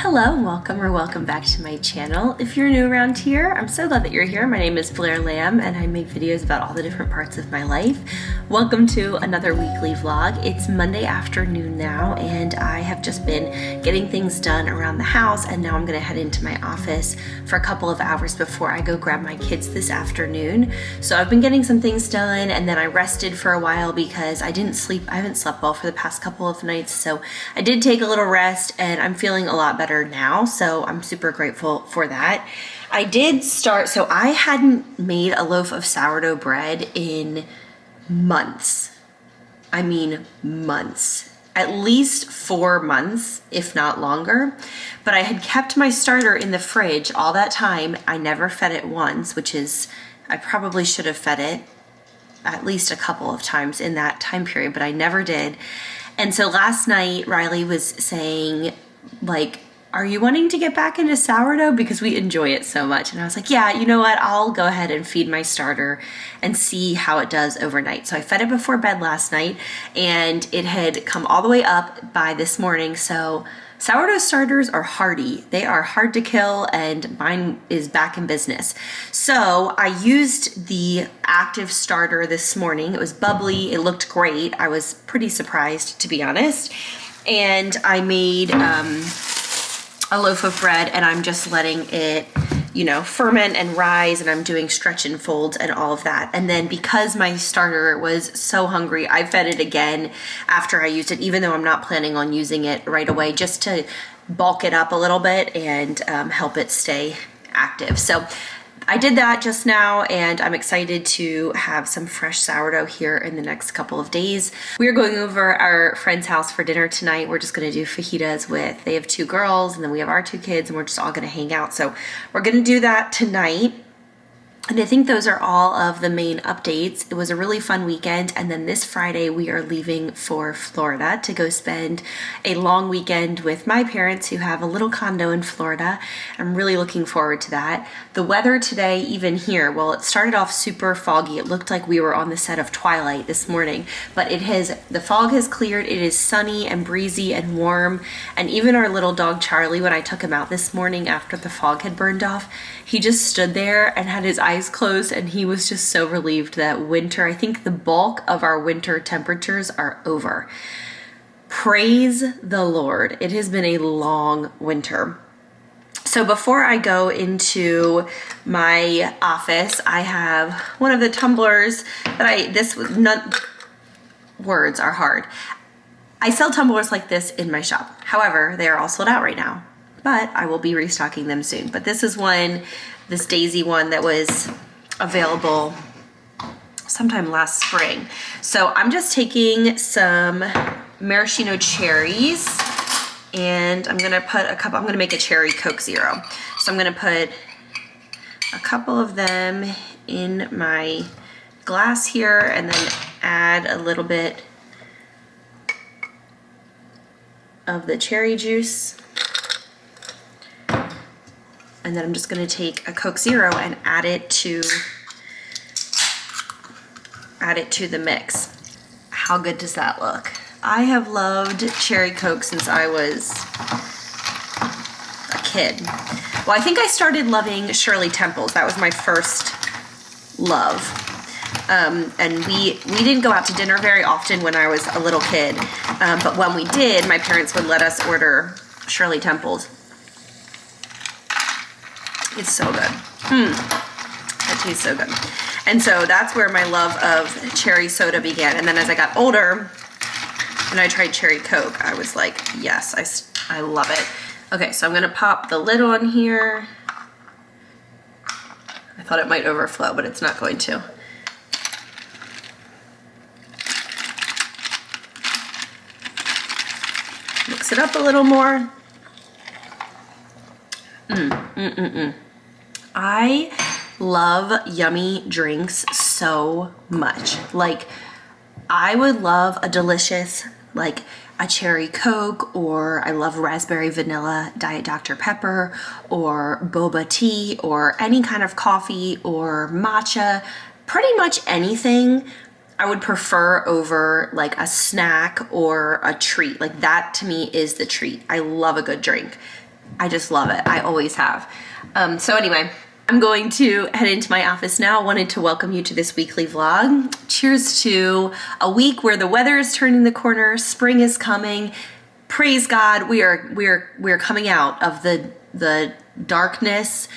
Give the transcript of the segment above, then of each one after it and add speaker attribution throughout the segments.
Speaker 1: Hello, welcome back to my channel. If you're new around here, I'm so glad that you're here. My name is Blair Lamb and I make videos about all the different parts of my life. Welcome to another weekly vlog. It's Monday afternoon now and I have just been getting things done around the house, and now I'm gonna head into my office for a couple of hours before I go grab my kids this afternoon. So I've been getting some things done, and then I rested for a while because I haven't slept well for the past couple of nights. So I did take a little rest and I'm feeling a lot better now, so I'm super grateful for that. I did start, so I hadn't made a loaf of sourdough bread in months. I mean months. At least 4 months, if not longer. But I had kept my starter in the fridge all that time. I never fed it once, which is, I probably should have fed it at least a couple of times in that time period, but I never did. And so last night, Riley was saying, like, are you wanting to get back into sourdough? Because we enjoy it so much. And I was like, yeah, you know what? I'll go ahead and feed my starter and see how it does overnight. So I fed it before bed last night and it had come all the way up by this morning. So sourdough starters are hardy. They are hard to kill, and mine is back in business. So I used the active starter this morning. It was bubbly. It looked great. I was pretty surprised, to be honest. And I made a loaf of bread, and I'm just letting it, you know, ferment and rise, and I'm doing stretch and folds and all of that. And then because my starter was so hungry, I fed it again after I used it, even though I'm not planning on using it right away, just to bulk it up a little bit and help it stay active. So I did that just now, and I'm excited to have some fresh sourdough here in the next couple of days. We are going over our friend's house for dinner tonight. We're just gonna do fajitas with, they have 2 girls, and then we have our 2 kids, and we're just all gonna hang out. So we're gonna do that tonight. And I think those are all of the main updates. It was a really fun weekend, and then this Friday we are leaving for Florida to go spend a long weekend with my parents who have a little condo in Florida. I'm really looking forward to that. The weather today, even here, well, it started off super foggy. It looked like we were on the set of Twilight this morning, but the fog has cleared. It is sunny and breezy and warm, and even our little dog Charlie, when I took him out this morning after the fog had burned off, he just stood there and had his eyes closed, and he was just so relieved that winter, I think the bulk of our winter temperatures are over. Praise the Lord. It has been a long winter. So before I go into my office, I have one of the tumblers that words are hard. I sell tumblers like this in my shop. However, they are all sold out right now, but I will be restocking them soon. But this is this daisy one that was available sometime last spring. So I'm just taking some maraschino cherries, and I'm gonna make a cherry Coke Zero. So I'm gonna put a couple of them in my glass here, and then add a little bit of the cherry juice. And then I'm just gonna take a Coke Zero and add it to the mix. How good does that look? I have loved cherry Coke since I was a kid. Well, I think I started loving Shirley Temples. That was my first love. And we didn't go out to dinner very often when I was a little kid. But when we did, my parents would let us order Shirley Temples. It's so good. That tastes so good. And so that's where my love of cherry soda began. And then as I got older and I tried cherry Coke, I was like, yes, I love it. Okay, so I'm gonna pop the lid on here. I thought it might overflow, but it's not going to. Mix it up a little more. I love yummy drinks so much. Like, I would love a Delicious, like a cherry Coke, or I love raspberry vanilla Diet Dr. Pepper, or boba tea, or any kind of coffee, or matcha. Pretty much anything I would prefer over like a snack or a treat. Like, that to me is the treat. I love a good drink. I just love it. I always have. So anyway, I'm going to head into my office now. I wanted to welcome you to this weekly vlog. Cheers to a week where the weather is turning the corner, spring is coming. Praise God, we are coming out of the darkness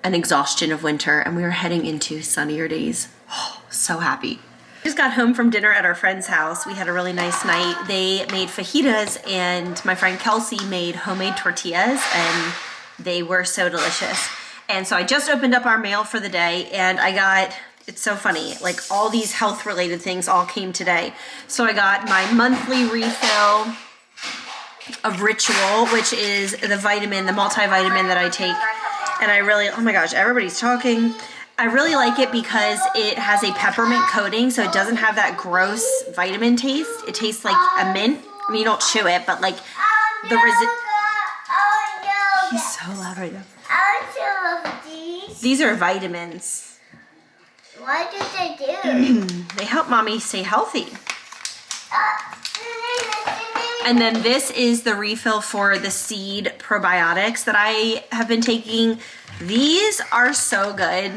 Speaker 1: and exhaustion of winter, and we are heading into sunnier days. Oh, so happy. Just got home from dinner at our friend's house. We had a really nice night. They made fajitas, and my friend Kelsey made homemade tortillas, and they were so delicious. And so I just opened up our mail for the day, and I got, it's so funny, like all these health related things all came today. So I got my monthly refill of Ritual, which is the vitamin, the multivitamin that I take. And I really, oh my gosh, everybody's talking. I really like it because it has a peppermint coating, so it doesn't have that gross vitamin taste. It tastes like a mint. I mean, you don't chew it, but like the He's so loud right now.
Speaker 2: I love these.
Speaker 1: These are vitamins.
Speaker 2: What do they do?
Speaker 1: They help mommy stay healthy. And then this is the refill for the seed probiotics that I have been taking. These are so good.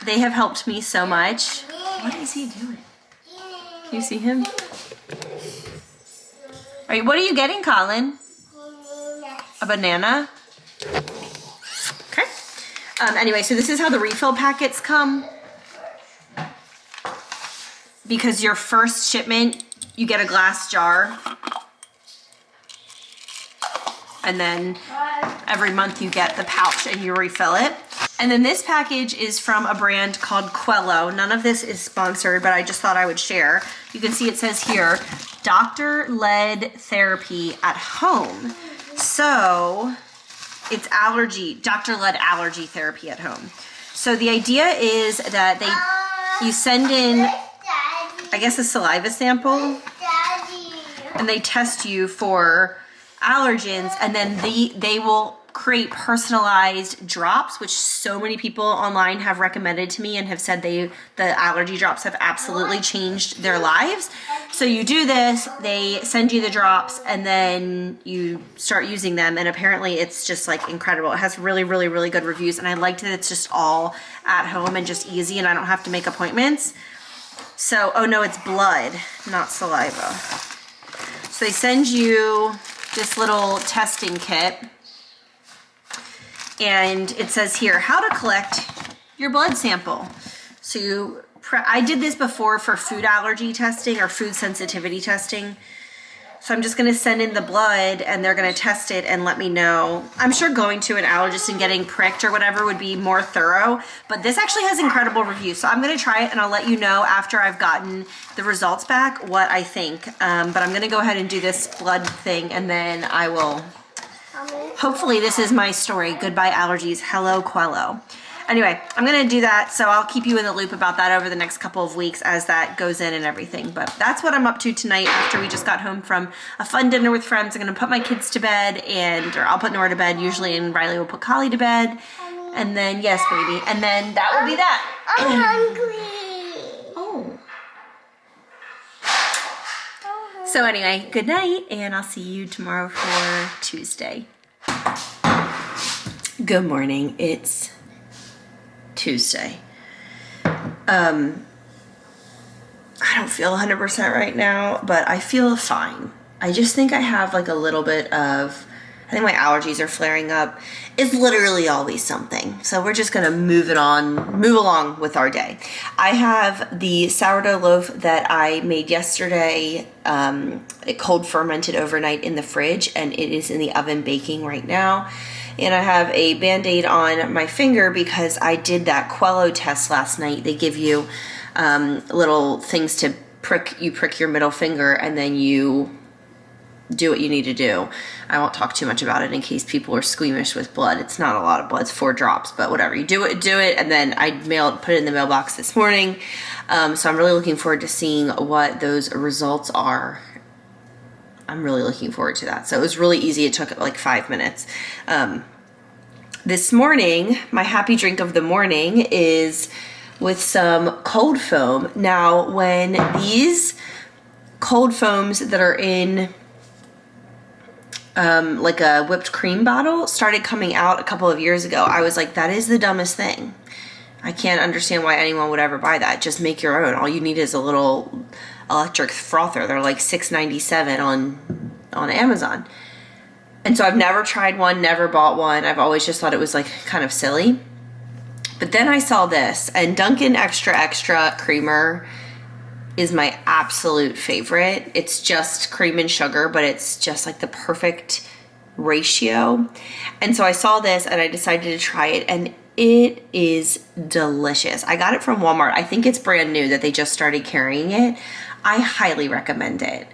Speaker 1: They have helped me so much. What is he doing? Can you see him? All right, what are you getting, Colin? A banana? Okay. Anyway, so this is how the refill packets come. Because your first shipment, you get a glass jar. And then every month you get the pouch and you refill it. And then this package is from a brand called Quello. None of this is sponsored, but I just thought I would share. You can see it says here, doctor-led therapy at home. So it's doctor-led allergy therapy at home. So the idea is that you send in, I guess, a saliva sample, and they test you for allergens, and then they will create personalized drops, which so many people online have recommended to me and have said the allergy drops have absolutely changed their lives. So you do this, they send you the drops, and then you start using them, and apparently it's just like incredible. It has really, really, really good reviews, and I liked that it's just all at home and just easy, and I don't have to make appointments. So, oh no, it's blood, not saliva. So they send you this little testing kit, and it says here how to collect your blood sample. So I did this before for food allergy testing or food sensitivity testing. So I'm just gonna send in the blood and they're gonna test it and let me know. I'm sure going to an allergist and getting pricked or whatever would be more thorough, but this actually has incredible reviews. So I'm gonna try it and I'll let you know after I've gotten the results back what I think. But I'm gonna go ahead and do this blood thing, and then I will, hopefully this is my story. Goodbye allergies, hello Quello. Anyway, I'm gonna do that, so I'll keep you in the loop about that over the next couple of weeks as that goes in and everything. But that's what I'm up to tonight after we just got home from a fun dinner with friends. I'm gonna put my kids to bed, or I'll put Nora to bed usually, and Riley will put Collie to bed. And then, yes, baby, and then that will be that.
Speaker 2: I'm hungry.
Speaker 1: Oh. So anyway, good night, and I'll see you tomorrow for Tuesday. Good morning, it's Tuesday. I don't feel 100% right now, but I feel fine. I just think I have like a little bit of, I think my allergies are flaring up. It's literally always something. So we're just gonna move along with our day. I have the sourdough loaf that I made yesterday. It cold fermented overnight in the fridge, and it is in the oven baking right now. And I have a Band-Aid on my finger because I did that Quello test last night. They give you little things to prick your middle finger, and then you do what you need to do. I won't talk too much about it in case people are squeamish with blood. It's not a lot of blood, it's 4 drops, but whatever. You do it, and then I put it in the mailbox this morning. So I'm really looking forward to seeing what those results are. I'm really looking forward to that. So it was really easy. It took like 5 minutes. This morning, my happy drink of the morning is with some cold foam. Now, when these cold foams that are in like a whipped cream bottle started coming out a couple of years ago. I was like, that is the dumbest thing. I can't understand why anyone would ever buy that. Just make your own. All you need is a little electric frother. They're like $6.97 on Amazon. And so I've never tried one, never bought one. I've always just thought it was like kind of silly. But then I saw this, and Dunkin' Extra Extra Creamer is my absolute favorite. It's just cream and sugar, but it's just like the perfect ratio. And so I saw this and I decided to try it, and it is delicious. I got it from Walmart. I think it's brand new that they just started carrying it. I highly recommend it.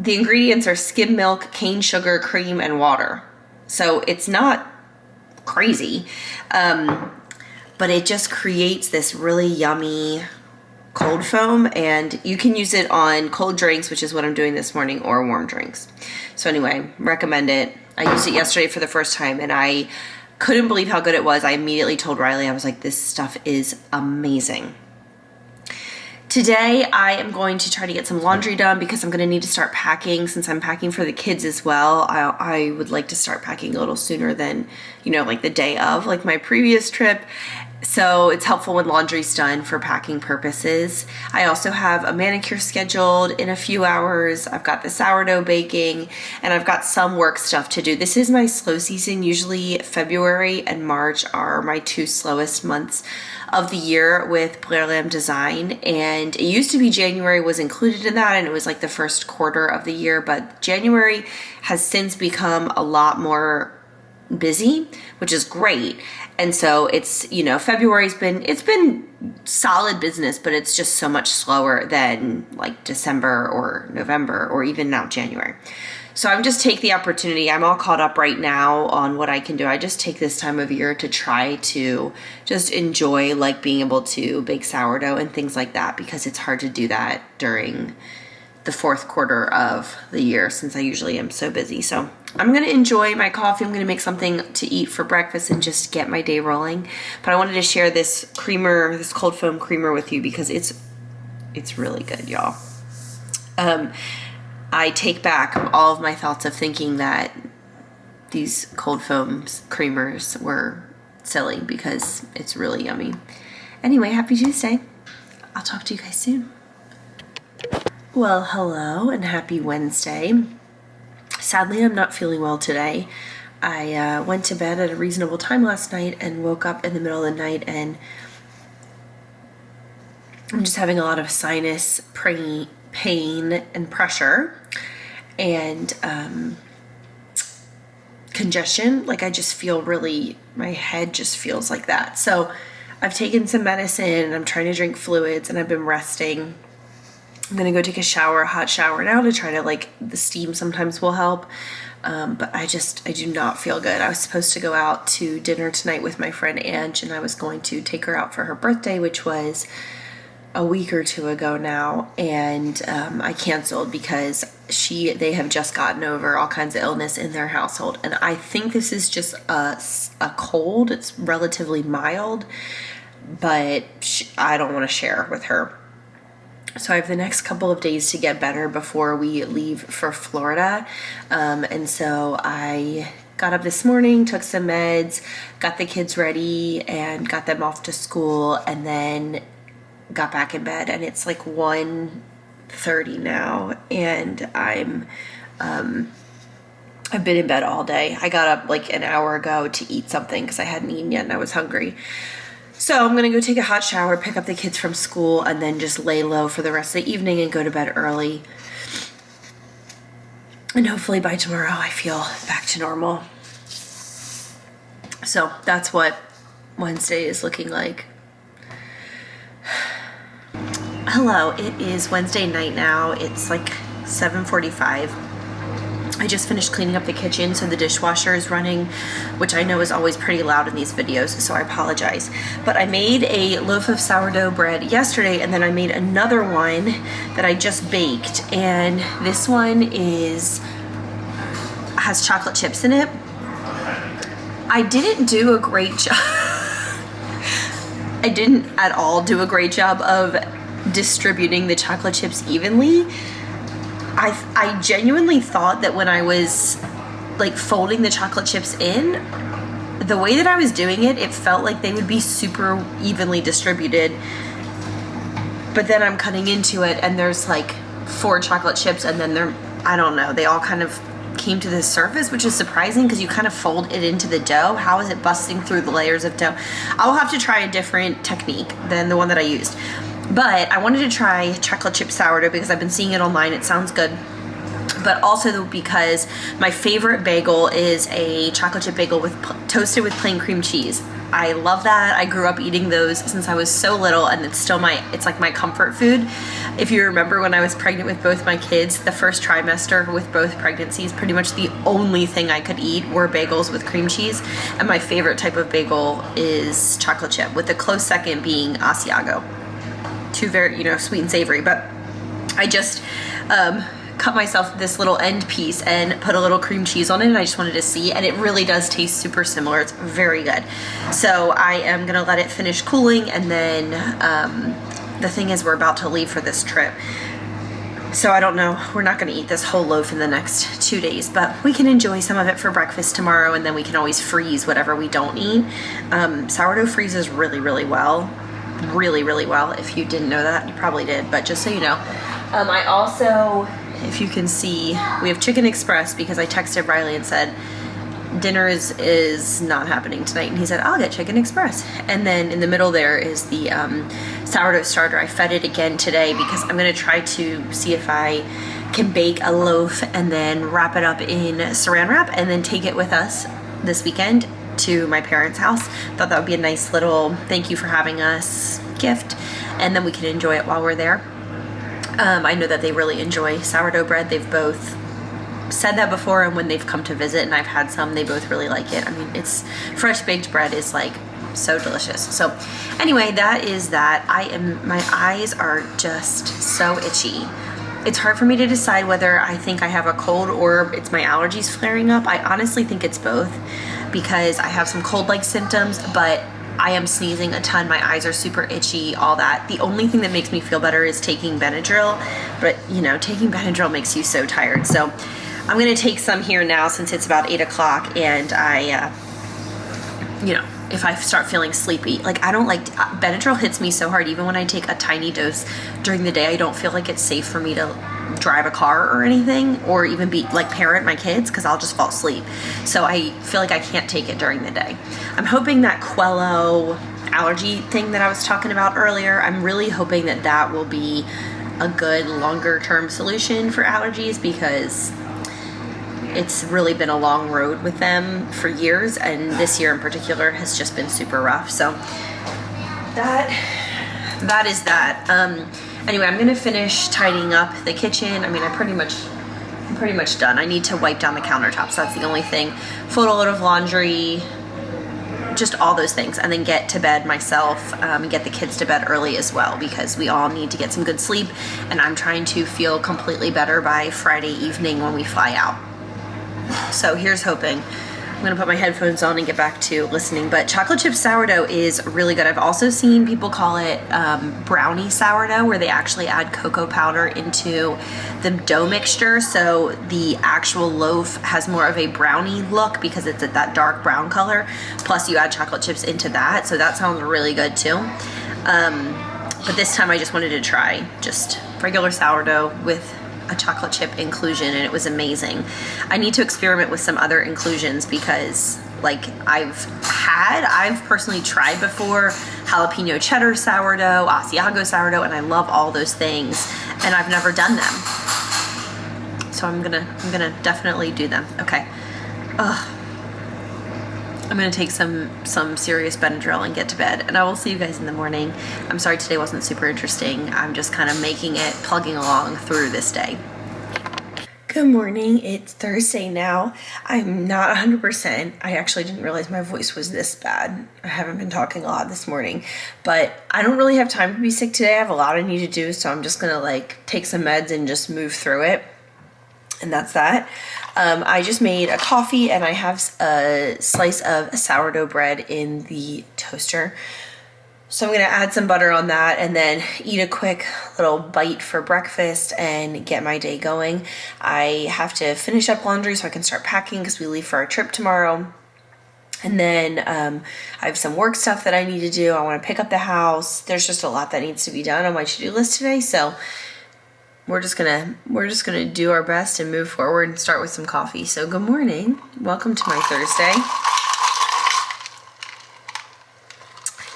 Speaker 1: The ingredients are skim milk, cane sugar, cream, and water. So it's not crazy, but it just creates this really yummy cold foam, and you can use it on cold drinks, which is what I'm doing this morning, or warm drinks. So anyway, recommend it. I used it yesterday for the first time, and I couldn't believe how good it was. I immediately told Riley, I was like, this stuff is amazing. Today, I am going to try to get some laundry done because I'm going to need to start packing since I'm packing for the kids as well. I would like to start packing a little sooner than, like the day of, like my previous trip. So it's helpful when laundry's done for packing purposes. I also have a manicure scheduled in a few hours. I've got the sourdough baking, and I've got some work stuff to do. This is my slow season. Usually February and March are my two slowest months of the year with Blair Lamb design. And it used to be January was included in that, and it was like the first quarter of the year, but January has since become a lot more busy, which is great. And so it's, February's been solid business, but it's just so much slower than like December or November or even now January. So I'm just take the opportunity. I'm all caught up right now on what I can do. I just take this time of year to try to just enjoy like being able to bake sourdough and things like that, because it's hard to do that during the fourth quarter of the year since I usually am so busy. So I'm going to enjoy my coffee. I'm going to make something to eat for breakfast and just get my day rolling. But I wanted to share this creamer, this cold foam creamer with you because it's really good, y'all. I take back all of my thoughts of thinking that these cold foam creamers were silly because it's really yummy. Anyway, happy Tuesday. I'll talk to you guys soon. Well, hello and happy Wednesday. Sadly, I'm not feeling well today. I went to bed at a reasonable time last night and woke up in the middle of the night, and I'm just having a lot of sinus pain and pressure and congestion. Like I just feel my head just feels like that. So I've taken some medicine and I'm trying to drink fluids, and I've been resting. I'm gonna go take a hot shower now to try to the steam sometimes will help. But I do not feel good. I was supposed to go out to dinner tonight with my friend Ange, and I was going to take her out for her birthday, which was a week or two ago now. And I canceled because they have just gotten over all kinds of illness in their household. And I think this is just a cold. It's relatively mild, but I don't want to share with her. So I have the next couple of days to get better before we leave for Florida. And so I got up this morning, took some meds, got the kids ready and got them off to school, and then got back in bed. And it's like 1:30 now, and I've been in bed all day. I got up like an hour ago to eat something because I hadn't eaten yet and I was hungry. So I'm going to go take a hot shower, pick up the kids from school, and then just lay low for the rest of the evening and go to bed early. And hopefully by tomorrow I feel back to normal. So that's what Wednesday is looking like. Hello, it is Wednesday night now. It's like 7:45. I just finished cleaning up the kitchen, so the dishwasher is running, which I know is always pretty loud in these videos, so I apologize. But I made a loaf of sourdough bread yesterday, and then I made another one that I just baked, and this one has chocolate chips in it. I didn't do a great job. I didn't at all do a great job of distributing the chocolate chips evenly. I genuinely thought that when I was like folding the chocolate chips in, the way that I was doing it, it felt like they would be super evenly distributed. But then I'm cutting into it and there's like 4 chocolate chips and then I don't know, they all kind of came to the surface, which is surprising because you kind of fold it into the dough. How is it busting through the layers of dough? I'll have to try a different technique than the one that I used. But I wanted to try chocolate chip sourdough because I've been seeing it online. It sounds good. But also because my favorite bagel is a chocolate chip bagel with toasted with plain cream cheese. I love that. I grew up eating those since I was so little, and it's still it's like my comfort food. If you remember when I was pregnant with both my kids, the first trimester with both pregnancies, pretty much the only thing I could eat were bagels with cream cheese. And my favorite type of bagel is chocolate chip, with the close second being Asiago. Two very, sweet and savory. But I just cut myself this little end piece and put a little cream cheese on it, and I just wanted to see, and it really does taste super similar. It's very good. So I am gonna let it finish cooling, and then the thing is, we're about to leave for this trip, so I don't know, we're not gonna eat this whole loaf in the next 2 days, but we can enjoy some of it for breakfast tomorrow, and then we can always freeze whatever we don't eat. Sourdough freezes really, really well. Really, really well. If you didn't know that, you probably did, but just so you know. I also, if you can see, we have Chicken Express because I texted Riley and said dinner is not happening tonight, and he said I'll get Chicken Express. And then in the middle there is the sourdough starter. I fed it again today because I'm going to try to see if I can bake a loaf and then wrap it up in saran wrap and then take it with us this weekend to my parents' house. Thought that would be a nice little thank you for having us gift, and then we can enjoy it while we're there. I know that they really enjoy sourdough bread. They've both said that before, and when they've come to visit and I've had some, they both really like it. I mean, it's fresh baked bread is like so delicious. So anyway, that is that. My eyes are just so itchy. It's hard for me to decide whether I think I have a cold or it's my allergies flaring up. I honestly think it's both because I have some cold-like symptoms, but I am sneezing a ton, my eyes are super itchy, all that. The only thing that makes me feel better is taking Benadryl, but taking Benadryl makes you so tired. So I'm gonna take some here now since it's about 8 o'clock, and I, if I start feeling sleepy, like I don't like, Benadryl hits me so hard, even when I take a tiny dose during the day, I don't feel like it's safe for me to drive a car or anything, or even be like parent my kids, because I'll just fall asleep. So I feel like I can't take it during the day. I'm hoping that Quello allergy thing that I was talking about earlier, I'm really hoping that that will be a good longer term solution for allergies, because it's really been a long road with them for years, and this year in particular has just been super rough. So that is that. Anyway, I'm gonna finish tidying up the kitchen. I mean, I'm pretty much done. I need to wipe down the countertops. That's the only thing. Fold a load of laundry, just all those things, and then get to bed myself, and get the kids to bed early as well, because we all need to get some good sleep, and I'm trying to feel completely better by Friday evening when we fly out. So here's hoping. I'm gonna put my headphones on and get back to listening, but chocolate chip sourdough is really good. I've also seen people call it brownie sourdough, where they actually add cocoa powder into the dough mixture, so the actual loaf has more of a brownie look because it's at that dark brown color, plus you add chocolate chips into that, so that sounds really good too. But this time I just wanted to try just regular sourdough with a chocolate chip inclusion, and it was amazing. I need to experiment with some other inclusions because like I've personally tried before jalapeno cheddar sourdough, Asiago sourdough, and I love all those things, and I've never done them. So I'm gonna definitely do them. Okay. I'm gonna take some serious Benadryl and get to bed, and I will see you guys in the morning. I'm sorry today wasn't super interesting. I'm just kind of making it, plugging along through this day. Good morning, it's Thursday now. I'm not 100%. I actually didn't realize my voice was this bad. I haven't been talking a lot this morning, but I don't really have time to be sick today. I have a lot I need to do, so I'm just gonna like take some meds and just move through it. And that's that. I just made a coffee, and I have a slice of sourdough bread in the toaster. I'm gonna put my headphones on and get back to listening, but here's hoping. I'm gonna finish tidying up the kitchen. I mean, I pretty much So I'm gonna add some butter on that and then eat a quick little bite for breakfast and get my day going. I have to finish up laundry so I can start packing because we leave for our trip tomorrow. And then I have some work stuff that I need to do. I want to pick up the house. There's just a lot that needs to be done on my to-do list today. So we're just gonna do our best and move forward and start with some coffee. So good morning. Welcome to my Thursday.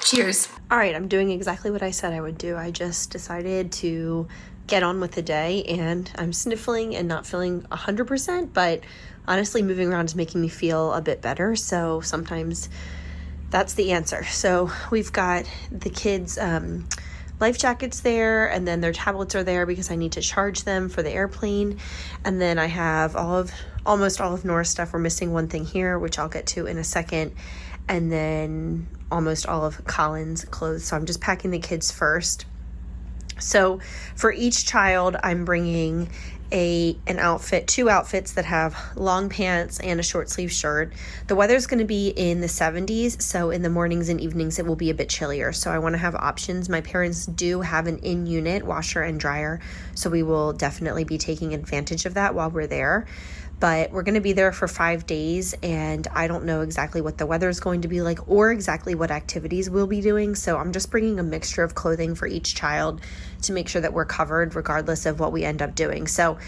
Speaker 1: Cheers. All right, I'm doing exactly what I said I would do. I just decided to get on with the day, and I'm sniffling and not feeling 100%, but honestly, moving around is making me feel a bit better. So sometimes that's the answer. So we've got the kids' life jackets there, and then their tablets are there because I need to charge them for the airplane. And then I have almost all of Nora's stuff. We're missing one thing here, which I'll get to in a second. And then almost all of Colin's clothes. So I'm just packing the kids first. So for each child, I'm bringing two outfits that have long pants and a short sleeve shirt. The weather's going to be in the 70s, so in the mornings and evenings it will be a bit chillier. So I want to have options. My parents do have an in-unit washer and dryer, so we will definitely be taking advantage of that while we're there. But we're going to be there for 5 days, and I don't know exactly what the weather is going to be like or exactly what activities we'll be doing. So I'm just bringing a mixture of clothing for each child to make sure that we're covered regardless of what we end up doing. So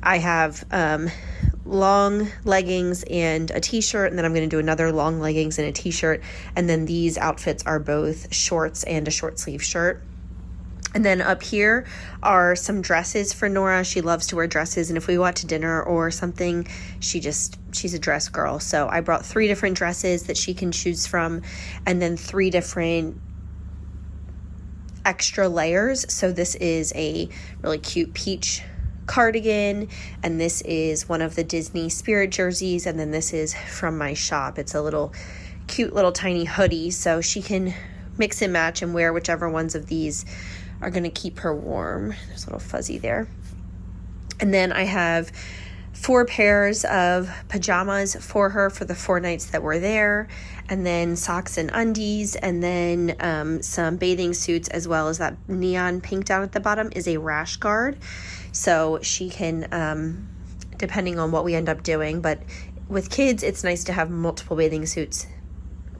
Speaker 1: I have long leggings and a t-shirt, and then I'm going to do another long leggings and a t-shirt. And then these outfits are both shorts and a short sleeve shirt. And then up here are some dresses for Nora. She loves to wear dresses, and if we go out to dinner or something, she's a dress girl. So I brought 3 different dresses that she can choose from, and then 3 different extra layers. So this is a really cute peach cardigan, and this is one of the Disney Spirit jerseys, and then this is from my shop. It's a cute little tiny hoodie, so she can mix and match and wear whichever ones of these are going to keep her warm. There's a little fuzzy there. And then I have 4 pairs of pajamas for her for the 4 nights that we're there, and then socks and undies, and then some bathing suits, as well as that neon pink down at the bottom is a rash guard. So she can, depending on what we end up doing, but with kids, it's nice to have multiple bathing suits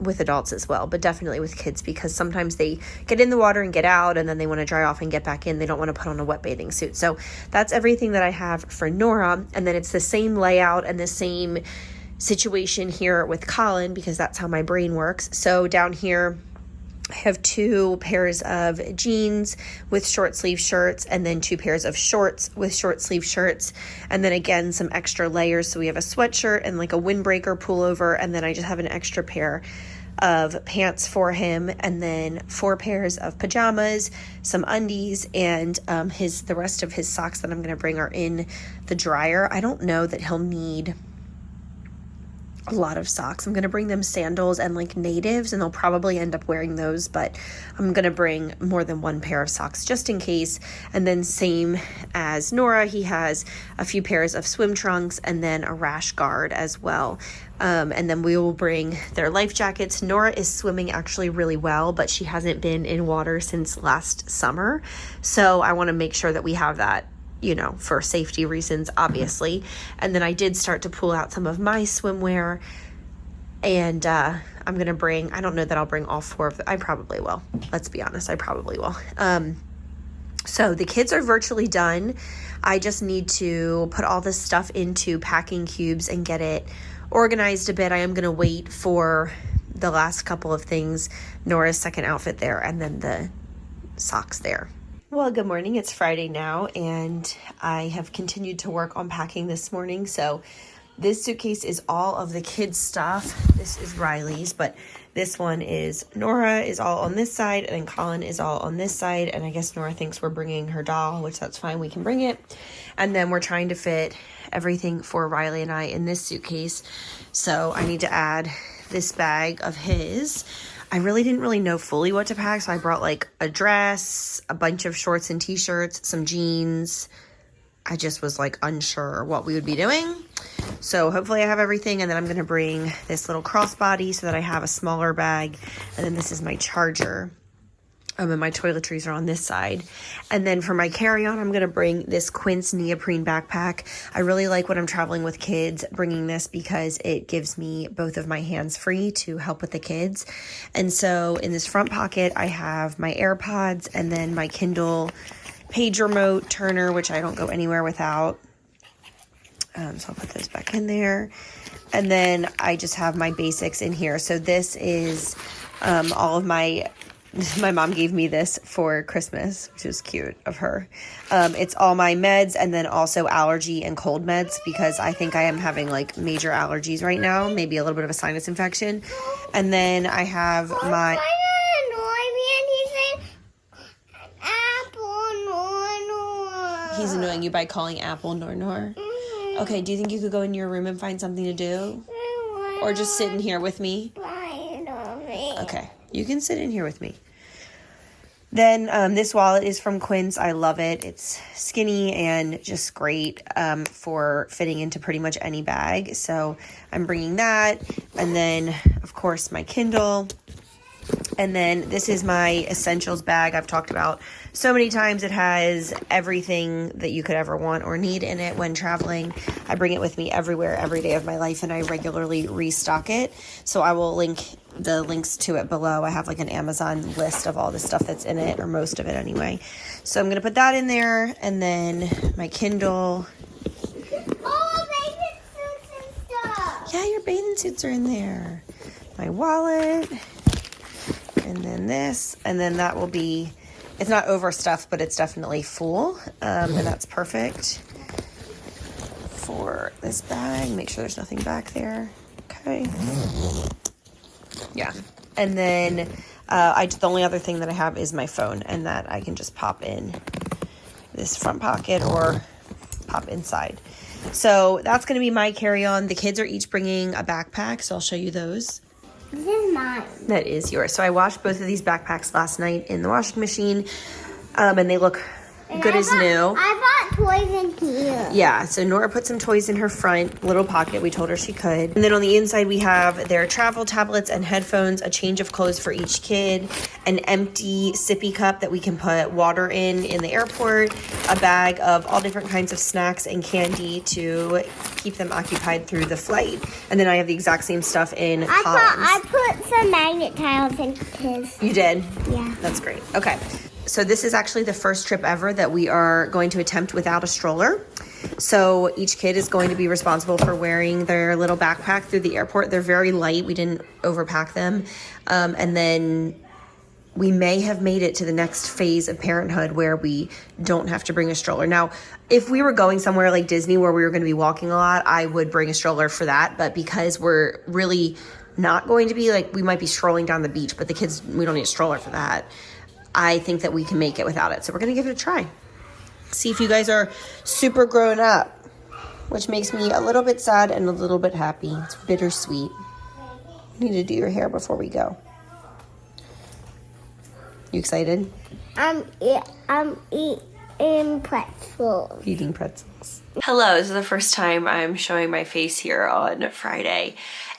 Speaker 1: with adults as well, but definitely with kids, because sometimes they get in the water and get out, and then they want to dry off and get back in. They don't want to put on a wet bathing suit. So that's everything that I have for Nora. And then it's the same layout and the same situation here with Colin, because that's how my brain works. So down here, I have 2 pairs of jeans with short sleeve shirts, and then 2 pairs of shorts with short sleeve shirts, and then again some extra layers. So we have a sweatshirt and like a windbreaker pullover, and then I just have an extra pair of pants for him, and then 4 pairs of pajamas, some undies, and the rest of his socks that I'm going to bring are in the dryer. I don't know that he'll need a lot of socks. I'm going to bring them sandals and like natives, and they'll probably end up wearing those, but I'm going to bring more than 1 pair of socks just in case. And then same as Nora, he has a few pairs of swim trunks and then a rash guard as well. And then we will bring their life jackets. Nora is swimming actually really well, but she hasn't been in water since last summer. So I want to make sure that we have that, for safety reasons, obviously. And then I did start to pull out some of my swimwear, and I'm going to bring, I don't know that I'll bring all 4 of them. I probably will. Let's be honest. I probably will. So the kids are virtually done. I just need to put all this stuff into packing cubes and get it organized a bit. I am going to wait for the last couple of things, Nora's second outfit there, and then the socks there. Well, good morning. It's Friday now, and I have continued to work on packing this morning. So this suitcase is all of the kids' stuff. This is Riley's, but this one is Nora is all on this side, and then Colin is all on this side. And I guess Nora thinks we're bringing her doll, which that's fine. We can bring it. And then we're trying to fit everything for Riley and I in this suitcase. So I need to add this bag of his. I really didn't know fully what to pack, so I brought like a dress, a bunch of shorts and t-shirts, some jeans. I just was like unsure what we would be doing. So hopefully I have everything, and then I'm gonna bring this little crossbody so that I have a smaller bag. And then this is my charger. And my toiletries are on this side. And then for my carry-on, I'm gonna bring this Quince neoprene backpack. I really like when I'm traveling with kids bringing this because it gives me both of my hands free to help with the kids. And so in this front pocket, I have my AirPods and then my Kindle page remote turner, which I don't go anywhere without. So I'll put those back in there. And then I just have my basics in here. So this is all of my mom gave me this for Christmas, which is cute of her. It's all my meds and then also allergy and cold meds because I think I am having like major allergies right now, maybe a little bit of a sinus infection. And then I have my... He's annoying you by calling Apple Nor. Okay, do you think you could go in your room and find something to do? Or just sit in here with me? Okay, you can sit in here with me. Then this wallet is from Quince. I love it. It's skinny and just great for fitting into pretty much any bag. So I'm bringing that. And then, of course, my Kindle. And then this is my essentials bag I've talked about so many times. It has everything that you could ever want or need in it when traveling. I bring it with me everywhere, every day of my life, and I regularly restock it. So I will link the links to it below. I have like an Amazon list of all the stuff that's in it, or most of it anyway. So I'm going to put that in there, and then my Kindle.
Speaker 2: Oh, bathing suits and stuff.
Speaker 1: Yeah, your bathing suits are in there. My wallet. And then this, and then that will be, it's not overstuffed, but it's definitely full, and that's perfect for this bag. Make sure there's nothing back there. Okay. Yeah. And then the only other thing that I have is my phone, and that I can just pop in this front pocket or pop inside. So that's going to be my carry-on. The kids are each bringing a backpack, so I'll show you those.
Speaker 2: This is mine.
Speaker 1: That is yours. So I washed both of these backpacks last night in the washing machine, and they look good as new.
Speaker 2: I bought toys in here.
Speaker 1: Yeah, so Nora put some toys in her front little pocket. We told her she could. And then on the inside, we have their travel tablets and headphones, a change of clothes for each kid, an empty sippy cup that we can put water in the airport, a bag of all different kinds of snacks and candy to keep them occupied through the flight. And then I have the exact same stuff in Collins.
Speaker 2: I put some magnet tiles in his.
Speaker 1: You did?
Speaker 2: Yeah.
Speaker 1: That's great. Okay. So this is actually the first trip ever that we are going to attempt without a stroller. So each kid is going to be responsible for wearing their little backpack through the airport. They're very light. We didn't overpack them. And then we may have made it to the next phase of parenthood where we don't have to bring a stroller. Now, if we were going somewhere like Disney where we were going to be walking a lot, I would bring a stroller for that. But because we're really not going to be, like, we might be strolling down the beach, but the kids, we don't need a stroller for that. I think that we can make it without it. So we're going to give it a try. See if you guys are super grown up, which makes me a little bit sad and a little bit happy. It's bittersweet. You need to do your hair before we go. You excited?
Speaker 2: I'm eating pretzels.
Speaker 1: Eating pretzels. Hello, this is the first time I'm showing my face here on Friday.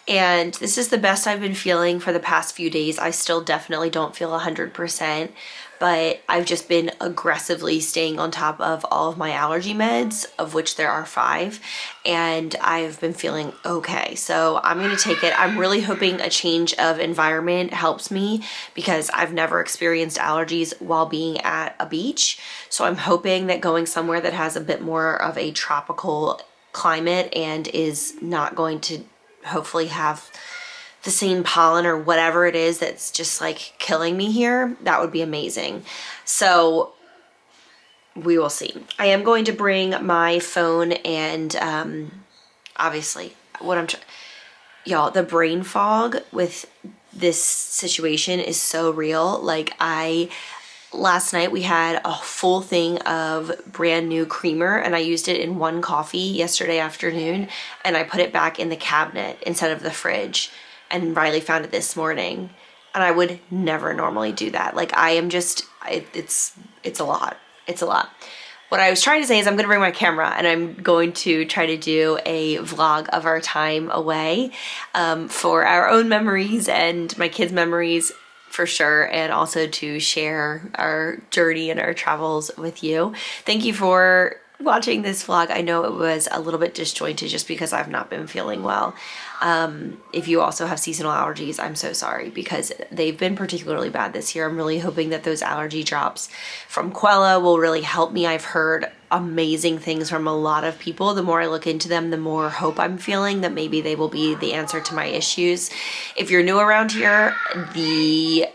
Speaker 1: And this is the best I've been feeling for the past few days. I still definitely don't feel 100%, but I've just been aggressively staying on top of all of my allergy meds, of which there are 5, and I've been feeling okay. So I'm gonna take it. I'm really hoping a change of environment helps me because I've never experienced allergies while being at a beach. So I'm hoping that going somewhere that has a bit more of a tropical climate and is not going to hopefully have the same pollen or whatever it is that's just like killing me here, that would be amazing. So we will see. I am going to bring my phone and obviously what I'm y'all, the brain fog with this situation is so real. Like last night we had a full thing of brand new creamer and I used it in one coffee yesterday afternoon and I put it back in the cabinet instead of the fridge, and Riley found it this morning, and I would never normally do that. Like I am just, it's a lot. It's a lot. what I was trying to say is I'm gonna bring my camera and I'm going to try to do a vlog of our time away for our own memories and my kids' memories for sure, and also to share our journey and our travels with you. Thank you for watching this vlog. I know it was a little bit disjointed just because I've not been feeling well. If you also have seasonal allergies, I'm so sorry because they've been particularly bad this year. I'm really hoping that those allergy drops from Quella will really help me. I've heard amazing things from a lot of people. The more I look into them, the more hope I'm feeling that maybe they will be the answer to my issues. If you're new around here, the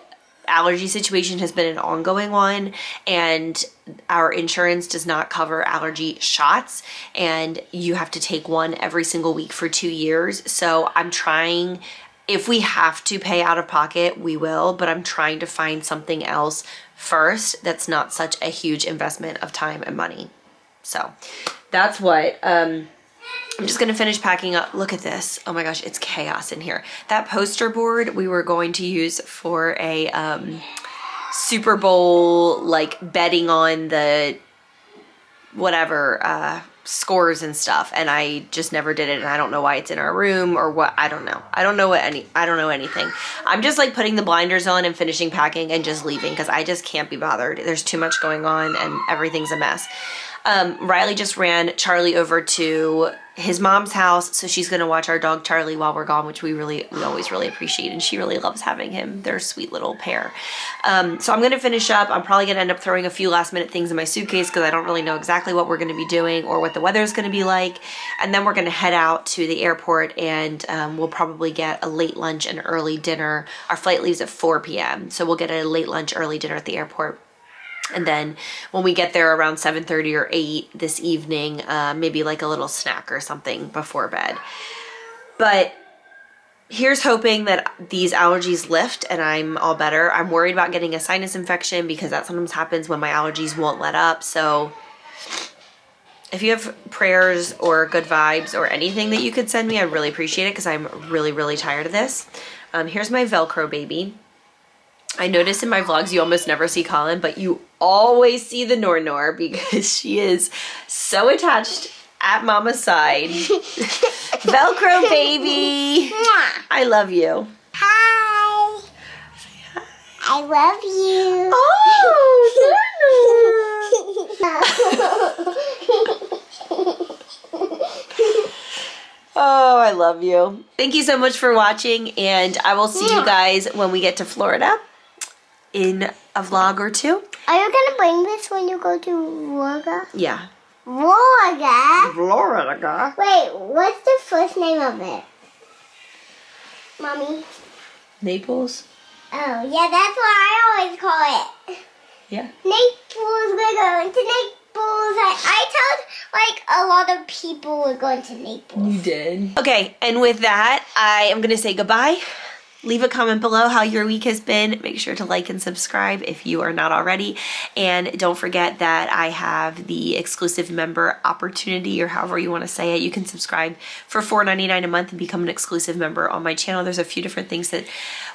Speaker 1: allergy situation has been an ongoing one, and our insurance does not cover allergy shots, and you have to take one every single week for 2 years. So I'm trying, if we have to pay out of pocket, we will, but I'm trying to find something else first that's not such a huge investment of time and money. So that's what I'm just gonna finish packing up. Look at this. Oh my gosh, it's chaos in here. That poster board we were going to use for a Super Bowl, like betting on the whatever scores and stuff, and I just never did it, and I don't know why it's in our room or what. I don't know. I don't know anything. I'm just like putting the blinders on and finishing packing and just leaving because I just can't be bothered. There's too much going on and everything's a mess. Riley just ran Charlie over to his mom's house, so she's gonna watch our dog Charlie while we're gone, which we always really appreciate, and she really loves having him. They're a sweet little pair. So I'm gonna finish up. I'm probably gonna end up throwing a few last minute things in my suitcase because I don't really know exactly what we're gonna be doing or what the weather's gonna be like, and then we're gonna head out to the airport, and we'll probably get a late lunch and early dinner. Our flight leaves at 4 p.m., so we'll get a late lunch, early dinner at the airport. And then when we get there around 7:30 or 8 this evening, maybe like a little snack or something before bed. But here's hoping that these allergies lift and I'm all better. I'm worried about getting a sinus infection because that sometimes happens when my allergies won't let up. So if you have prayers or good vibes or anything that you could send me, I'd really appreciate it because I'm really, really tired of this. Here's my Velcro baby. I notice in my vlogs you almost never see Colin, but you always see the Nor because she is so attached at Mama's side. Velcro baby! I love you.
Speaker 2: Hi. I love you.
Speaker 1: Oh, I love you. Thank you so much for watching, and I will see you guys when we get to Florida in a vlog or two.
Speaker 2: Are you gonna bring this when you go to Florida?
Speaker 1: Yeah.
Speaker 2: Florida?
Speaker 1: Florida.
Speaker 2: Wait, what's the first name of it? Mommy?
Speaker 1: Naples?
Speaker 2: Oh, yeah, that's what I always call it.
Speaker 1: Yeah.
Speaker 2: Naples, we're going to Naples. I told, like, a lot of people we're going to Naples.
Speaker 1: You did. Okay, and with that, I am going to say goodbye. Leave a comment below how your week has been. Make sure to like and subscribe if you are not already. And don't forget that I have the exclusive member opportunity, or however you want to say it. You can subscribe for $4.99 a month and become an exclusive member on my channel. There's a few different things that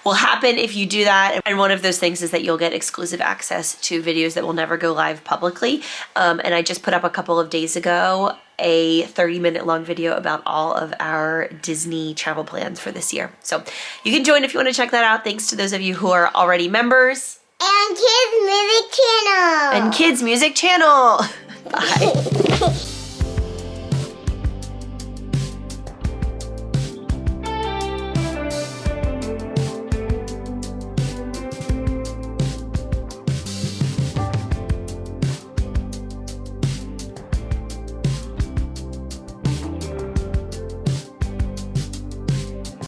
Speaker 1: will happen if you do that. And one of those things is that you'll get exclusive access to videos that will never go live publicly. And I just put up a couple of days ago a 30-minute long video about all of our Disney travel plans for this year. So you can join if you want to check that out. Thanks to those of you who are already members.
Speaker 2: And Kids Music Channel.
Speaker 1: And Kids Music Channel. Bye.